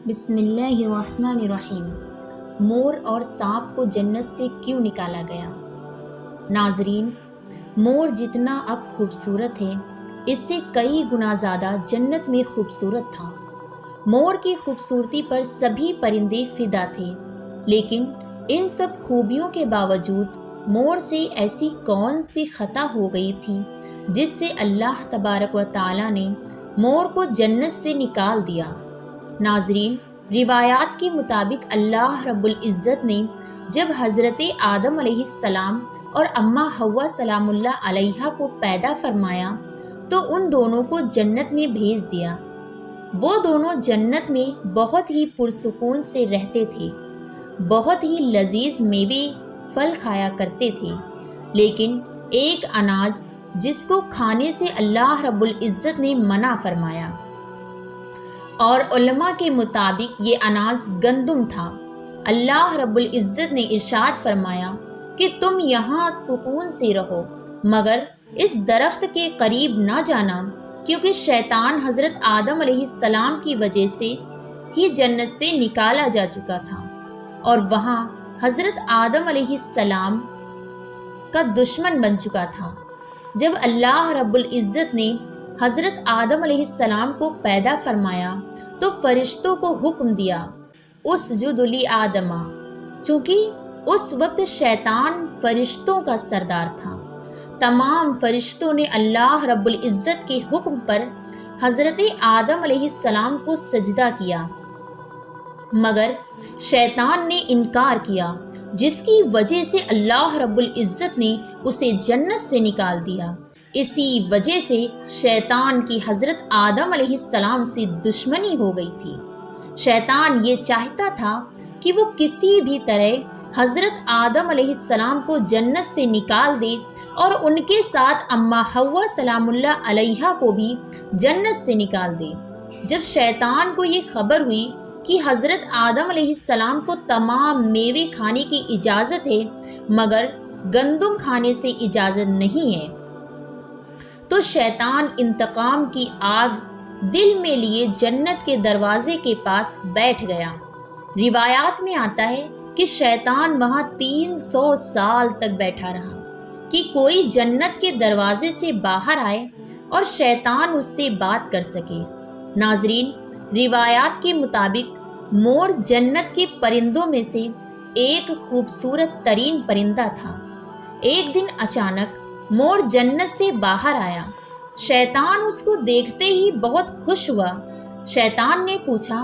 بسم اللہ الرحمن الرحیم۔ مور اور سانپ کو جنت سے کیوں نکالا گیا؟ ناظرین، مور جتنا اب خوبصورت ہے اس سے کئی گنا زیادہ جنت میں خوبصورت تھا۔ مور کی خوبصورتی پر سبھی پرندے فدا تھے، لیکن ان سب خوبیوں کے باوجود مور سے ایسی کون سی خطا ہو گئی تھی جس سے اللہ تبارک و تعالی نے مور کو جنت سے نکال دیا؟ ناظرین، روایات کے مطابق اللہ رب العزت نے جب حضرت آدم علیہ السلام اور اماں حوا سلام اللہ علیہا کو پیدا فرمایا تو ان دونوں کو جنت میں بھیج دیا۔ وہ دونوں جنت میں بہت ہی پرسکون سے رہتے تھے، بہت ہی لذیذ میوے پھل کھایا کرتے تھے، لیکن ایک اناج جس کو کھانے سے اللہ رب العزت نے منع فرمایا، اور علماء کے مطابق یہ اناج گندم تھا۔ اللہ رب العزت نے ارشاد فرمایا کہ تم یہاں سکون سے رہو، مگر اس درخت کے قریب نہ جانا، کیونکہ شیطان حضرت آدم علیہ السلام کی وجہ سے ہی جنت سے نکالا جا چکا تھا، اور وہاں حضرت آدم علیہ السلام کا دشمن بن چکا تھا۔ جب اللہ رب العزت نے حضرت آدم علیہ السلام کو پیدا فرمایا تو فرشتوں کو حکم دیا اسجد لآدم، چونکہ اس وقت شیطان فرشتوں کا سردار تھا۔ تمام فرشتوں نے اللہ رب العزت کے حکم پر حضرت آدم علیہ السلام کو سجدہ کیا، مگر شیطان نے انکار کیا، جس کی وجہ سے اللہ رب العزت نے اسے جنت سے نکال دیا۔ اسی وجہ سے شیطان کی حضرت آدم علیہ السلام سے دشمنی ہو گئی تھی۔ شیطان یہ چاہتا تھا کہ وہ کسی بھی طرح حضرت آدم علیہ السلام کو جنت سے نکال دے اور ان کے ساتھ اماں حوا سلام اللہ علیہا کو بھی جنت سے نکال دے۔ جب شیطان کو یہ خبر ہوئی کہ حضرت آدم علیہ السلام کو تمام میوے کھانے کی اجازت ہے مگر گندم کھانے سے اجازت نہیں ہے، تو شیطان انتقام کی آگ دل میں لیے جنت کے دروازے کے پاس بیٹھ گیا۔ روایات میں آتا ہے کہ شیطان وہاں 300 سال تک بیٹھا رہا کہ کوئی جنت کے دروازے سے باہر آئے اور شیطان اس سے بات کر سکے۔ ناظرین، روایات کے مطابق مور جنت کے پرندوں میں سے ایک خوبصورت ترین پرندہ تھا۔ ایک دن اچانک مور جنت سے باہر آیا۔ شیطان اس کو دیکھتے ہی بہت خوش ہوا۔ شیطان نے پوچھا،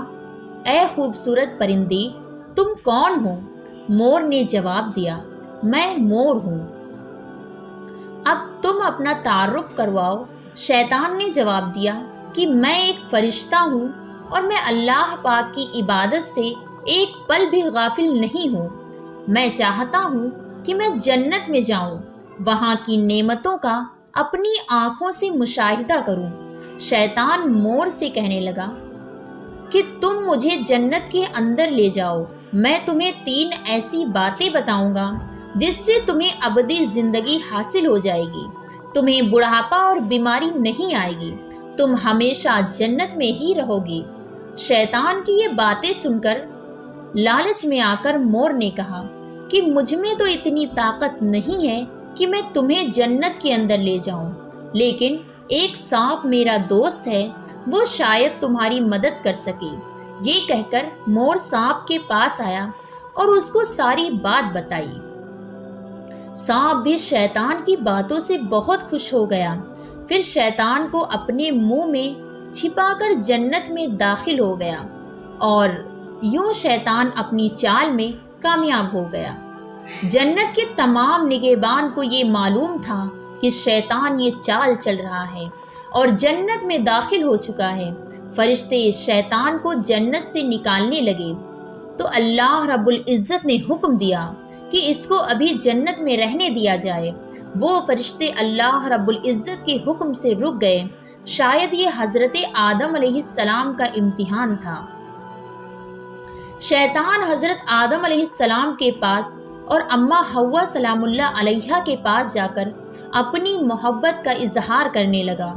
اے خوبصورت پرندے، تم کون ہو؟ مور نے جواب دیا، میں مور ہوں۔ اب تم اپنا تعارف کرواؤ۔ شیطان نے جواب دیا کہ میں ایک فرشتہ ہوں اور میں اللہ پاک کی عبادت سے ایک پل بھی غافل نہیں ہوں۔ میں چاہتا ہوں کہ میں جنت میں جاؤں، وہاں کی نعمتوں کا اپنی آنکھوں سے مشاہدہ کروں۔ شیطان مور سے کہنے لگا کہ تم مجھے جنت کے اندر لے جاؤ، میں تمہیں 3 ایسی باتیں بتاؤں گا جس سے تمہیں ابدی زندگی حاصل ہو جائے گی، تمہیں بڑھاپا اور بیماری نہیں آئے گی، تم ہمیشہ جنت میں ہی رہو گی۔ شیطان کی یہ باتیں سن کر لالچ میں آ کر مور نے کہا کہ مجھ میں تو اتنی طاقت نہیں ہے کہ میں تمہیں جنت کے اندر لے جاؤں، لیکن ایک سانپ میرا دوست ہے، وہ شاید تمہاری مدد کر سکے۔ یہ کہہ کر مور سانپ کے پاس آیا اور اس کو ساری بات بتائی۔ سانپ بھی شیطان کی باتوں سے بہت خوش ہو گیا، پھر شیطان کو اپنے منہ میں چھپا کر جنت میں داخل ہو گیا، اور یوں شیطان اپنی چال میں کامیاب ہو گیا۔ جنت کے تمام نگہبان کو یہ معلوم تھا کہ شیطان یہ چال چل رہا ہے اور جنت میں داخل ہو چکا ہے۔ فرشتے شیطان کو جنت سے نکالنے لگے تو اللہ رب العزت نے حکم دیا کہ اس کو ابھی جنت میں رہنے دیا جائے۔ وہ فرشتے اللہ رب العزت کے حکم سے رک گئے۔ شاید یہ حضرت آدم علیہ السلام کا امتحان تھا۔ شیطان حضرت آدم علیہ السلام کے پاس اور اماں حوا سلام اللہ علیہا کے پاس جا کر اپنی محبت کا اظہار کرنے لگا۔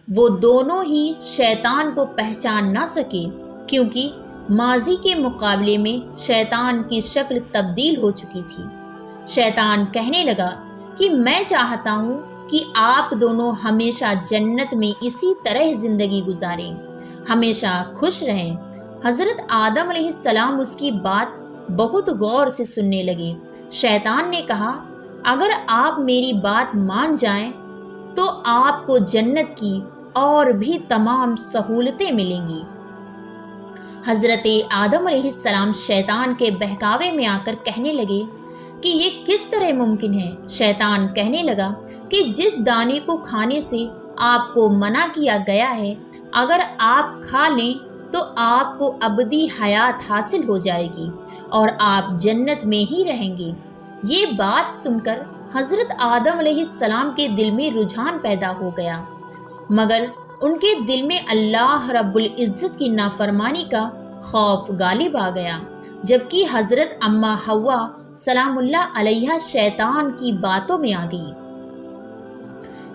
وہ دونوں ہی شیطان کو پہچان نہ سکے، کیونکہ ماضی کے مقابلے میں شیطان کی شکل تبدیل ہو چکی تھی۔ شیطان کہنے لگا کہ میں چاہتا ہوں کہ آپ دونوں ہمیشہ جنت میں اسی طرح زندگی گزاریں، ہمیشہ خوش رہیں۔ حضرت آدم علیہ السلام اس کی بات بہت غور سے سننے لگے۔ شیطان نے کہا، اگر آپ میری بات مان جائیں تو آپ کو جنت کی اور بھی تمام سہولتیں ملیں گی۔ حضرت آدم علیہ السلام شیطان کے بہکاوے میں آ کر کہنے لگے کہ یہ کس طرح ممکن ہے؟ شیطان کہنے لگا کہ جس دانے کو کھانے سے آپ کو منع کیا گیا ہے، اگر آپ کھا لیں تو آپ کو ابدی حیات حاصل ہو جائے گی اور آپ جنت میں ہی رہیں گے۔ یہ بات سن کر حضرت آدم علیہ السلام کے دل میں رجحان پیدا ہو گیا، مگر ان کے دل میں اللہ رب العزت کی نافرمانی کا خوف غالب آ گیا، جبکہ حضرت اماں حوا سلام اللہ علیہا شیطان کی باتوں میں آ گئی،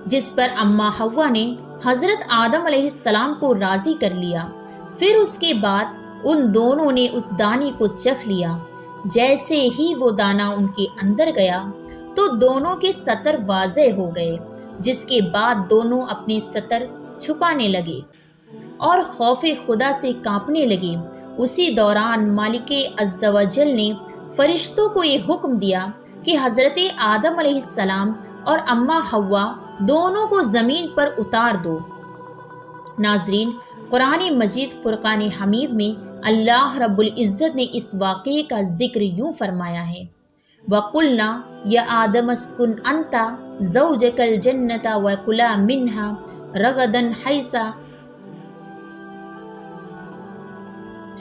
جس پر اماں حوا نے حضرت آدم علیہ السلام کو راضی کر لیا۔ پھر اس کے بعد ان دونوں نے اس دانے کو چکھ لیا۔ جیسے ہی وہ دانہ ان کے اندر گیا تو دونوں کے سطر واضح ہو گئے، جس کے بعد دونوں اپنے سطر چھپانے لگے اور خوف خدا سے کانپنے لگے۔ اسی دوران مالک عز و جل نے فرشتوں کو یہ حکم دیا کہ حضرت آدم علیہ السلام اور اماں حوا دونوں کو زمین پر اتار دو۔ ناظرین، قرآن مجید فرقان حمید میں اللہ رب العزت نے اس واقعے کا ذکر یوں فرمایا ہے، وَقُلْنَا يَا آدَمَ اسْكُنْ أَنْتَ زَوْجَكَ الْجَنَّةَ وَكُلَا مِنْهَا رَغَدًا حَيْثَ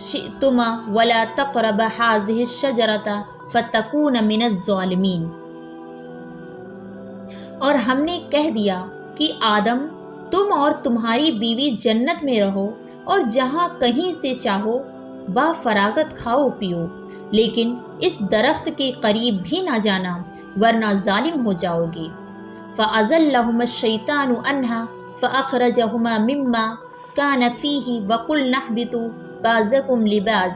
شِئْتُمَا وَلَا تَقْرَبَا هَٰذِهِ الشَّجَرَةَ فَتَكُونَ مِنَ الظَّالِمِينَ۔ اور ہم نے کہہ دیا کہ آدم، تم اور تمہاری بیوی جنت میں رہو اور جہاں کہیں سے چاہو با فراغت کھاؤ پیو، لیکن اس درخت کے قریب بھی نہ جانا ورنہ ظالم ہو جاؤ گے۔ فَأَزَلَّهُمَا الشَّيْطَانُ عَنْهَا فَأَخْرَجَهُمَا مِمَّا كَانَ فِيهِ وَقُلْنَا اهْبِطُوا بَعْضُكُمْ لِبَعْضٍ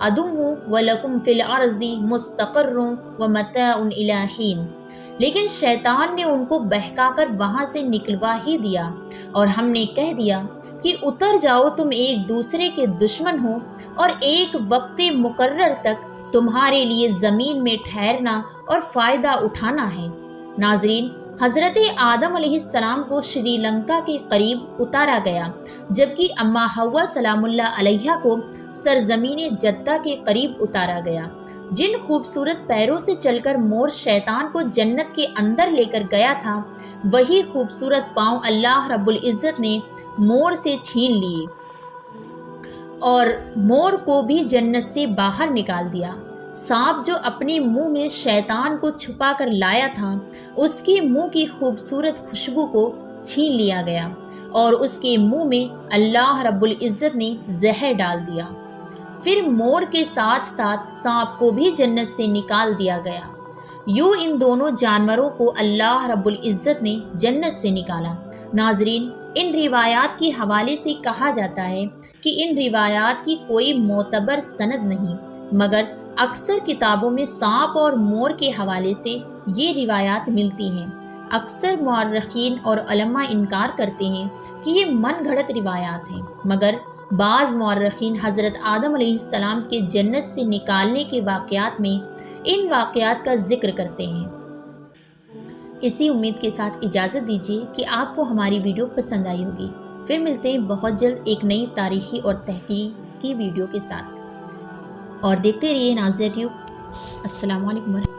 عَدُوٌّ وَلَكُمْ فِي الْأَرْضِ مُسْتَقَرٌّ وَمَتَاعٌ إِلَىٰ حِينٍ۔ لیکن شیطان نے ان کو بہکا کر وہاں سے نکلوا ہی دیا اور ہم نے کہہ دیا کہ اتر جاؤ، تم ایک دوسرے کے دشمن ہو اور ایک وقت مقرر تک تمہارے لیے زمین میں ٹھہرنا اور فائدہ اٹھانا ہے۔ ناظرین، حضرت آدم علیہ السلام کو شری لنکا کے قریب اتارا گیا، جبکہ اماں حوا سلام اللہ علیہا کو سرزمین جدہ کے قریب اتارا گیا۔ جن خوبصورت پیروں سے چل کر مور شیطان کو جنت کے اندر لے کر گیا تھا، وہی خوبصورت پاؤں اللہ رب العزت نے مور سے چھین لیے اور مور کو بھی جنت سے باہر نکال دیا۔ سانپ جو اپنے منہ میں شیطان کو چھپا کر لایا تھا، اس کے منہ کی خوبصورت خوشبو کو چھین لیا گیا اور اس کے منہ میں اللہ رب العزت نے زہر ڈال دیا۔ پھر مور کے ساتھ ساتھ سانپ کو بھی جنت سے نکال دیا گیا۔ یوں ان دونوں جانوروں کو اللہ رب العزت نے جنت سے نکالا۔ ناظرین، ان روایات کے حوالے سے کہا جاتا ہے کہ ان روایات کی کوئی معتبر سند نہیں، مگر اکثر کتابوں میں سانپ اور مور کے حوالے سے یہ روایات ملتی ہیں۔ اکثر مورخین اور علماء انکار کرتے ہیں کہ یہ من گھڑت روایات ہیں، مگر بعض مورخین حضرت آدم علیہ السلام کے جنت سے نکالنے کے واقعات میں ان واقعات کا ذکر کرتے ہیں۔ اسی امید کے ساتھ اجازت دیجیے کہ آپ کو ہماری ویڈیو پسند آئی ہوگی۔ پھر ملتے ہیں بہت جلد ایک نئی تاریخی اور تحقیقی ویڈیو کے ساتھ، اور دیکھتے رہیے ناظر ٹیوب۔ السلام علیکم۔